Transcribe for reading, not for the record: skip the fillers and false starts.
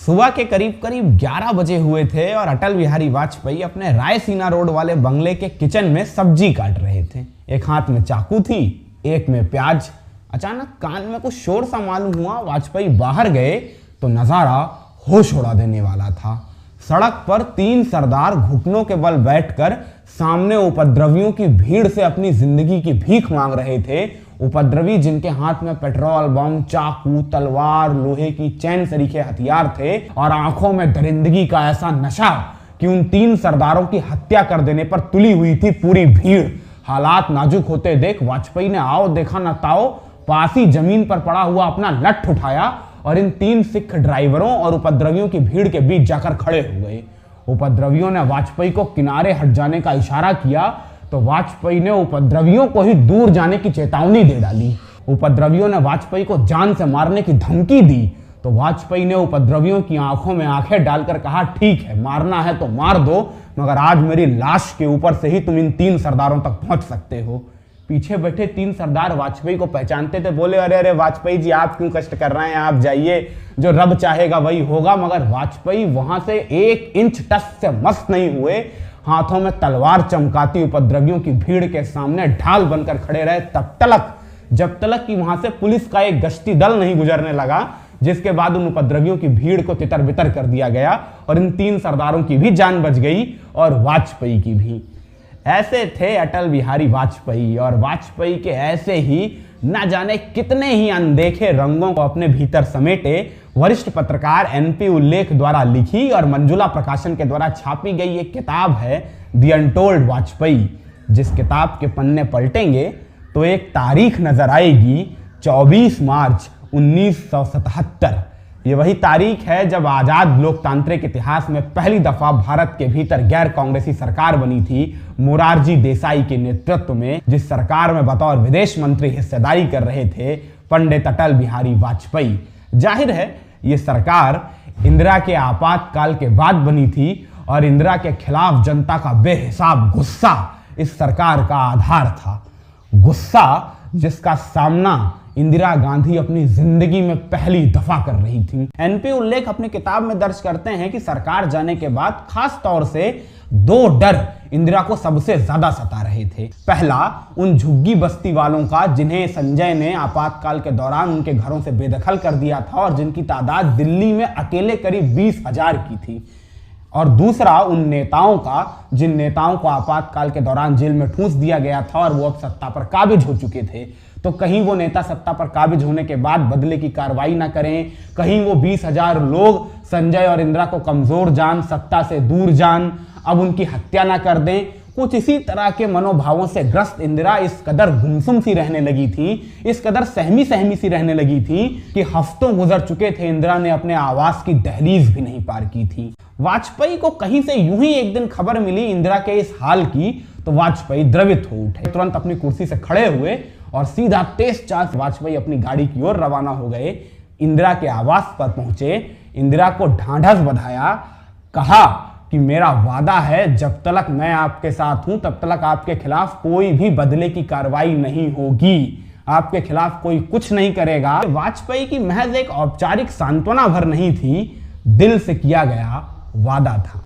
सुबह के करीब करीब 11 बजे हुए थे और अटल बिहारी वाजपेयी अपने रायसीना रोड वाले बंगले के किचन में सब्जी काट रहे थे। एक हाथ में चाकू थी, एक में प्याज। अचानक कान में कुछ शोर सा मालूम हुआ। वाजपेयी बाहर गए तो नजारा होश उड़ा देने वाला था। सड़क पर 3 सरदार घुटनों के बल बैठकर सामने उपद्रवियों की भीड़ से अपनी जिंदगी की भीख मांग रहे थे। उपद्रवी जिनके हाथ में पेट्रोल बम, चाकू, तलवार, लोहे की चैन सरीखे हथियार थे और आंखों में दरिंदगी का ऐसा नशा कि उन 3 सरदारों की हत्या कर देने पर तुली हुई थी पूरी भीड़। हालात नाजुक होते देख वाजपेयी ने आओ देखा न ताओ पासी जमीन पर पड़ा हुआ अपना लठ उठाया और इन 3 सिख ड्राइवरों और उपद्रवियों की भीड़ के बीच जाकर खड़े हो गए। उपद्रवियों ने वाजपेयी को किनारे हट जाने का इशारा किया तो वाजपेयी ने उपद्रवियों को ही दूर जाने की चेतावनी दे डाली। उपद्रवियों ने वाजपेयी को जान से मारने की धमकी दी तो वाजपेयी ने उपद्रवियों की आंखों में आंखें डालकर कहा, ठीक है, मारना है तो मार दो, मगर आज मेरी लाश के ऊपर से ही तुम इन 3 सरदारों तक पहुंच सकते हो। पीछे बैठे 3 सरदार वाजपेयी को पहचानते थे। बोले, अरे अरे वाजपेयी जी, आप क्यों कष्ट कर रहे हैं, आप जाइए, जो रब चाहेगा वही होगा। मगर वाजपेयी वहां से 1 इंच टस से मस्त नहीं हुए। हाथों में तलवार चमकाती उपद्रवियों की भीड़ के सामने ढाल बनकर खड़े रहे जब तक कि वहां से पुलिस का एक गश्ती दल नहीं गुजरने लगा, जिसके बाद उन उपद्रवियों की भीड़ को तितर बितर कर दिया गया और इन 3 सरदारों की भी जान बच गई और वाजपेयी की भी। ऐसे थे अटल बिहारी वाजपेयी और वाजपेयी के ऐसे ही न जाने कितने ही अनदेखे रंगों को अपने भीतर समेटे वरिष्ठ पत्रकार एनपी उल्लेख द्वारा लिखी और मंजुला प्रकाशन के द्वारा छापी गई एक किताब है द अनटोल्ड वाजपेयी। जिस किताब के पन्ने पलटेंगे तो एक तारीख नजर आएगी, 24 मार्च 1977। ये वही तारीख है जब आजाद लोकतांत्रिक इतिहास में पहली दफा भारत के भीतर गैर कांग्रेसी सरकार बनी थी मोरारजी देसाई के नेतृत्व में, जिस सरकार में बतौर विदेश मंत्री हिस्सेदारी कर रहे थे पंडित अटल बिहारी वाजपेयी। जाहिर है ये सरकार इंदिरा के आपातकाल के बाद बनी थी और इंदिरा के खिलाफ जनता का बेहिसाब गुस्सा इस सरकार का आधार था। गुस्सा जिसका सामना इंदिरा गांधी अपनी जिंदगी में पहली दफा कर रही थी। एनपी उल्लेख अपनी किताब में दर्ज करते हैं कि सरकार जाने के बाद खास तौर से 2 डर इंदिरा को सबसे ज्यादा सता रहे थे। पहला, उन झुग्गी बस्ती वालों का जिन्हें संजय ने आपातकाल के दौरान उनके घरों से बेदखल कर दिया था और जिनकी तादाद दिल्ली में अकेले करीब 20,000 की थी। और दूसरा, उन नेताओं का जिन नेताओं को आपातकाल के दौरान जेल में ठूंस दिया गया था और वो अब सत्ता पर काबिज हो चुके थे, तो कहीं वो नेता सत्ता पर काबिज होने के बाद बदले की कार्रवाई ना करें, कहीं वो 20,000 लोग संजय और इंदिरा को कमजोर जान, सत्ता से दूर जान, अब उनकी हत्या ना कर दें। कुछ इसी तरह के मनोभावों से ग्रस्त इंदिरा इस कदर गुमसुम सी रहने लगी थी, इस कदर सहमी सहमी सी रहने लगी थी कि हफ्तों गुजर चुके थे, इंदिरा ने अपने आवास की दहलीज भी नहीं पार की थी। वाजपेयी को कहीं से यूं ही एक दिन खबर मिली इंदिरा के इस हाल की तो वाजपेयी द्रवित हो उठे। तुरंत अपनी कुर्सी से खड़े हुए और सीधा तेज चाल से वाजपेयी अपनी गाड़ी की ओर रवाना हो गए। इंदिरा के आवास पर पहुंचे, इंदिरा को ढांढस बंधाया, कहा कि मेरा वादा है जब तक मैं आपके साथ हूं तब तक आपके खिलाफ कोई भी बदले की कार्रवाई नहीं होगी, आपके खिलाफ कोई कुछ नहीं करेगा। वाजपेयी की महज एक औपचारिक सांत्वना भर नहीं थी, दिल से किया गया वादा था।